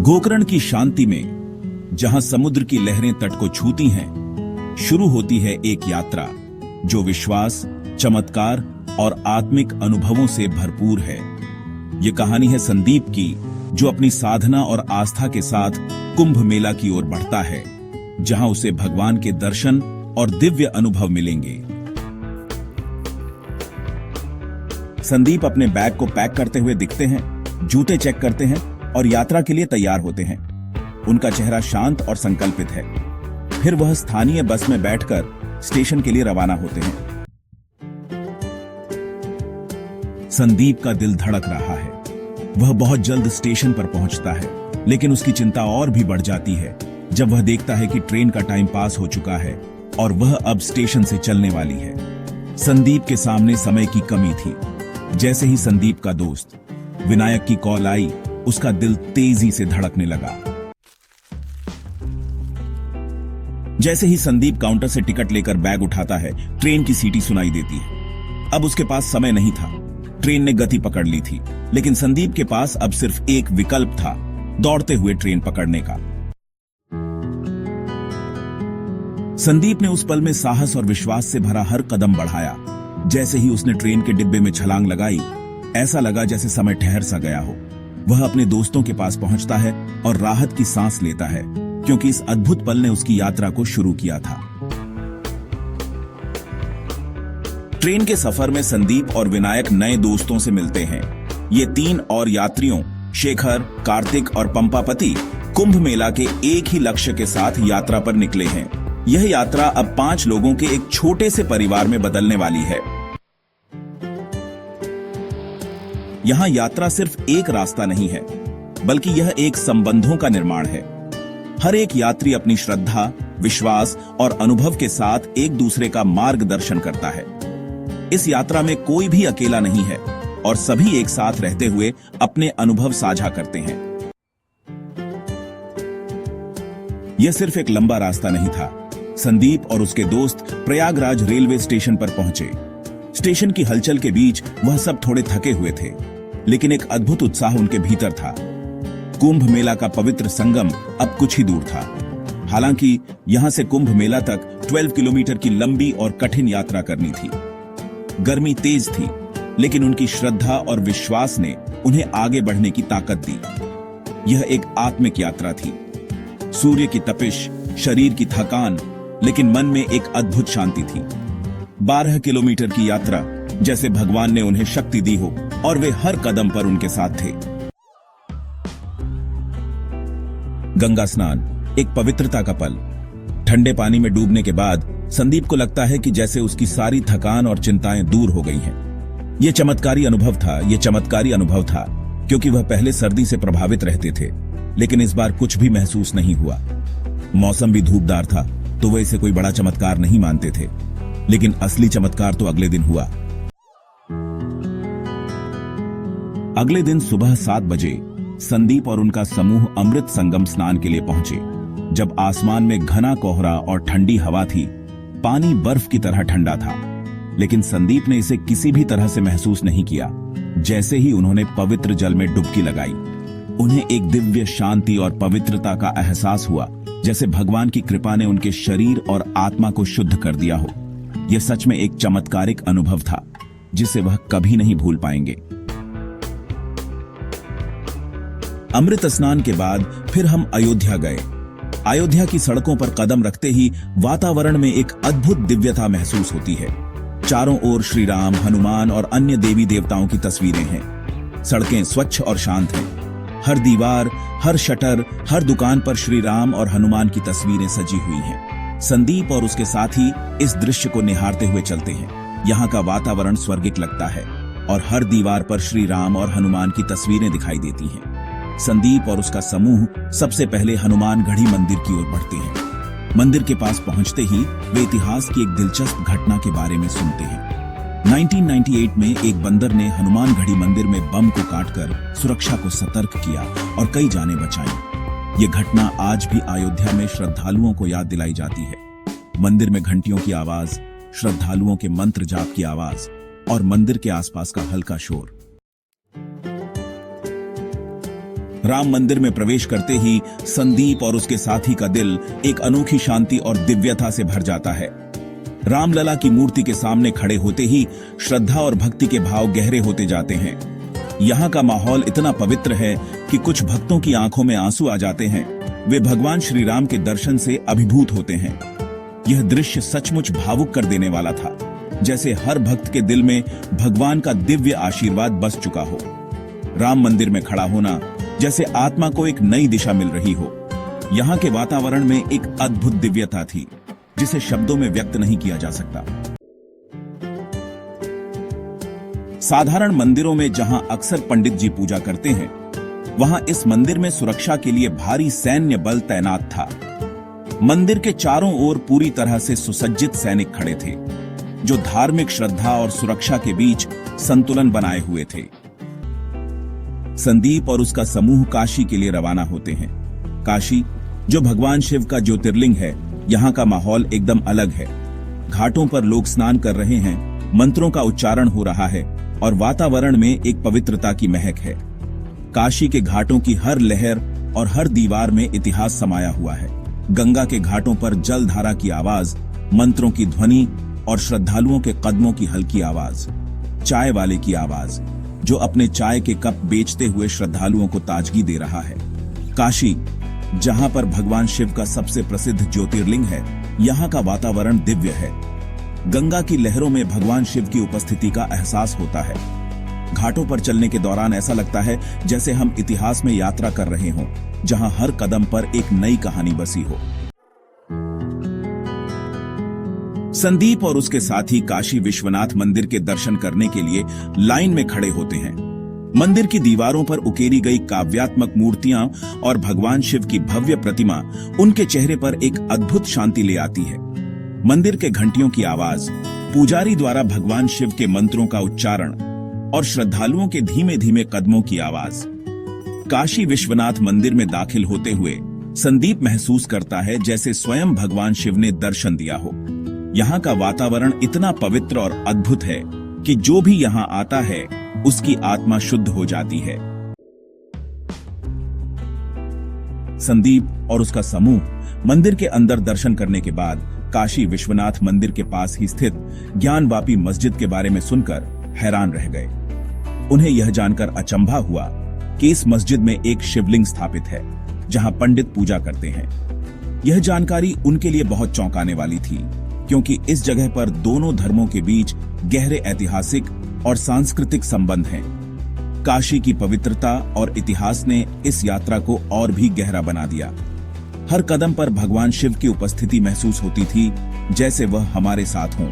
गोकर्ण की शांति में, जहां समुद्र की लहरें तट को छूती हैं, शुरू होती है एक यात्रा जो विश्वास, चमत्कार और आत्मिक अनुभवों से भरपूर है। ये कहानी है संदीप की, जो अपनी साधना और आस्था के साथ कुंभ मेला की ओर बढ़ता है, जहां उसे भगवान के दर्शन और दिव्य अनुभव मिलेंगे। संदीप अपने बैग को पैक करते हुए दिखते हैं, जूते चेक करते हैं और यात्रा के लिए तैयार होते हैं। उनका चेहरा शांत और संकल्पित है। फिर वह स्थानीय बस में बैठकर स्टेशन के लिए रवाना होते हैं। संदीप का दिल धड़क रहा है। वह बहुत जल्द स्टेशन पर पहुंचता है, लेकिन उसकी चिंता और भी बढ़ जाती है जब वह देखता है कि ट्रेन का टाइम पास हो चुका है और वह अब स्टेशन से चलने वाली है। संदीप के सामने समय की कमी थी। जैसे ही संदीप का दोस्त विनायक की कॉल आई, उसका दिल तेजी से धड़कने लगा। जैसे ही संदीप काउंटर से टिकट लेकर बैग उठाता है, ट्रेन की सीटी सुनाई देती है। अब उसके पास समय नहीं था। ट्रेन ने गति पकड़ ली थी, लेकिन संदीप के पास अब सिर्फ एक विकल्प था, दौड़ते हुए ट्रेन पकड़ने का। संदीप ने उस पल में साहस और विश्वास से भरा हर कदम बढ़ाया। जैसे ही उसने ट्रेन के डिब्बे में छलांग लगाई, ऐसा लगा जैसे समय ठहर सा गया हो। वह अपने दोस्तों के पास पहुंचता है और राहत की सांस लेता है, क्योंकि इस अद्भुत पल ने उसकी यात्रा को शुरू किया था। ट्रेन के सफर में संदीप और विनायक नए दोस्तों से मिलते हैं। ये 3 और यात्रियों शेखर, कार्तिक और पंपापति कुंभ मेला के एक ही लक्ष्य के साथ यात्रा पर निकले हैं। यह यात्रा अब 5 लोगों के एक छोटे से परिवार में बदलने वाली है। यहां यात्रा सिर्फ एक रास्ता नहीं है, बल्कि यह एक संबंधों का निर्माण है। हर एक यात्री अपनी श्रद्धा, विश्वास और अनुभव के साथ एक दूसरे का मार्गदर्शन करता है। इस यात्रा में कोई भी अकेला नहीं है और सभी एक साथ रहते हुए अपने अनुभव साझा करते हैं। यह सिर्फ एक लंबा रास्ता नहीं था। संदीप और उसके दोस्त प्रयागराज रेलवे स्टेशन पर पहुंचे। स्टेशन की हलचल के बीच वह सब थोड़े थके हुए थे, लेकिन एक अद्भुत उत्साह उनके भीतर था। कुंभ मेला का पवित्र संगम अब कुछ ही दूर था। हालांकि यहां से कुंभ मेला तक 12 किलोमीटर की लंबी और कठिन यात्रा करनी थी। गर्मी तेज थी, लेकिन उनकी श्रद्धा और विश्वास ने उन्हें आगे बढ़ने की ताकत दी। यह एक आत्मिक यात्रा थी। सूर्य की तपिश, शरीर की थकान, लेकिन मन में एक अद्भुत शांति थी। 12 किलोमीटर की यात्रा, जैसे भगवान ने उन्हें शक्ति दी हो और वे हर कदम पर उनके साथ थे। गंगा स्नान, एक पवित्रता का पल। ठंडे पानी में डूबने के बाद संदीप को लगता है कि जैसे उसकी सारी थकान और चिंताएं दूर हो गई हैं। यह चमत्कारी अनुभव था, क्योंकि वह पहले सर्दी से प्रभावित रहते थे, लेकिन इस बार कुछ भी महसूस नहीं हुआ। मौसम भी धूपदार था, तो वे इसे कोई बड़ा चमत्कार नहीं मानते थे, लेकिन असली चमत्कार तो अगले दिन हुआ। अगले दिन सुबह 7 बजे संदीप और उनका समूह अमृत संगम स्नान के लिए पहुंचे। जब आसमान में घना कोहरा और ठंडी हवा थी, पानी बर्फ की तरह ठंडा था, लेकिन संदीप ने इसे किसी भी तरह से महसूस नहीं किया। जैसे ही उन्होंने पवित्र जल में डुबकी लगाई, उन्हें एक दिव्य शांति और पवित्रता का एहसास हुआ, जैसे भगवान की कृपा ने उनके शरीर और आत्मा को शुद्ध कर दिया हो। यह सच में एक चमत्कारिक अनुभव था, जिसे वह कभी नहीं भूल पाएंगे। अमृत स्नान के बाद फिर हम अयोध्या गए। अयोध्या की सड़कों पर कदम रखते ही वातावरण में एक अद्भुत दिव्यता महसूस होती है। चारों ओर श्री राम, हनुमान और अन्य देवी देवताओं की तस्वीरें हैं। सड़कें स्वच्छ और शांत हैं। हर दीवार, हर शटर, हर दुकान पर श्री राम और हनुमान की तस्वीरें सजी हुई हैं। संदीप और उसके साथी इस दृश्य को निहारते हुए चलते हैं। यहाँ का वातावरण स्वर्गिक लगता है और हर दीवार पर श्री राम और हनुमान की तस्वीरें दिखाई देती हैं। संदीप और उसका समूह सबसे पहले हनुमान गढ़ी मंदिर की ओर बढ़ते हैं। मंदिर के पास पहुंचते ही वे इतिहास की एक दिलचस्प घटना के बारे में सुनते हैं। 1998 में एक बंदर ने हनुमान गढ़ी मंदिर में बम को काटकर सुरक्षा को सतर्क किया और कई जानें बचाई। ये घटना आज भी अयोध्या में श्रद्धालुओं को याद दिलाई जाती है। मंदिर में घंटियों की आवाज, श्रद्धालुओं के मंत्र जाप की आवाज और मंदिर के आसपास का हल्का शोर। राम मंदिर में प्रवेश करते ही संदीप और उसके साथी का दिल एक अनोखी शांति और दिव्यता से भर जाता है। रामलला की मूर्ति के सामने खड़े होते ही श्रद्धा और भक्ति के भाव गहरे होते जाते हैं। यहाँ का माहौल इतना पवित्र है कि कुछ भक्तों की आंखों में आंसू आ जाते हैं। वे भगवान श्री राम के दर्शन से अभिभूत होते हैं। यह दृश्य सचमुच भावुक कर देने वाला था, जैसे हर भक्त के दिल में भगवान का दिव्य आशीर्वाद बस चुका हो। राम मंदिर में खड़ा होना जैसे आत्मा को एक नई दिशा मिल रही हो। यहाँ के वातावरण में एक अद्भुत दिव्यता थी, जिसे शब्दों में व्यक्त नहीं किया जा सकता। साधारण मंदिरों में जहां अक्सर पंडित जी पूजा करते हैं, वहां इस मंदिर में सुरक्षा के लिए भारी सैन्य बल तैनात था। मंदिर के चारों ओर पूरी तरह से सुसज्जित सैनिक खड़े थे, जो धार्मिक श्रद्धा और सुरक्षा के बीच संतुलन बनाए हुए थे। संदीप और उसका समूह काशी के लिए रवाना होते हैं। काशी, जो भगवान शिव का ज्योतिर्लिंग है, यहाँ का माहौल एकदम अलग है। घाटों पर लोग स्नान कर रहे हैं, मंत्रों का उच्चारण हो रहा है और वातावरण में एक पवित्रता की महक है। काशी के घाटों की हर लहर और हर दीवार में इतिहास समाया हुआ है। गंगा के घाटों पर जलधारा की आवाज, मंत्रों की ध्वनि और श्रद्धालुओं के कदमों की हल्की आवाज। चाय वाले की आवाज, जो अपने चाय के कप बेचते हुए श्रद्धालुओं को ताजगी दे रहा है। काशी, जहां पर भगवान शिव का सबसे प्रसिद्ध ज्योतिर्लिंग है, यहाँ का वातावरण दिव्य है। गंगा की लहरों में भगवान शिव की उपस्थिति का एहसास होता है। घाटों पर चलने के दौरान ऐसा लगता है जैसे हम इतिहास में यात्रा कर रहे हों, जहां हर कदम पर एक नई कहानी बसी हो। संदीप और उसके साथी काशी विश्वनाथ मंदिर के दर्शन करने के लिए लाइन में खड़े होते हैं। मंदिर की दीवारों पर उकेरी गई काव्यात्मक मूर्तियां और भगवान शिव की भव्य प्रतिमा उनके चेहरे पर एक अद्भुत शांति ले आती है। मंदिर के घंटियों की आवाज, पुजारी द्वारा भगवान शिव के मंत्रों का उच्चारण और श्रद्धालुओं के धीमे धीमे कदमों की आवाज। काशी विश्वनाथ मंदिर में दाखिल होते हुए संदीप महसूस करता है जैसे स्वयं भगवान शिव ने दर्शन दिया हो। यहाँ का वातावरण इतना पवित्र और अद्भुत है कि जो भी यहाँ आता है, उसकी आत्मा शुद्ध हो जाती है। संदीप और उसका समूह मंदिर के अंदर दर्शन करने के बाद काशी विश्वनाथ मंदिर के पास ही स्थित ज्ञानवापी मस्जिद के बारे में सुनकर हैरान रह गए। उन्हें यह जानकर अचंभा हुआ कि इस मस्जिद में एक शिवलिंग स्थापित है, जहां पंडित पूजा करते हैं। यह जानकारी उनके लिए बहुत चौंकाने वाली थी, क्योंकि इस जगह पर दोनों धर्मों के बीच गहरे ऐतिहासिक और सांस्कृतिक संबंध हैं। काशी की पवित्रता और इतिहास ने इस यात्रा को और भी गहरा बना दिया। हर कदम पर भगवान शिव की उपस्थिति महसूस होती थी, जैसे वह हमारे साथ हों।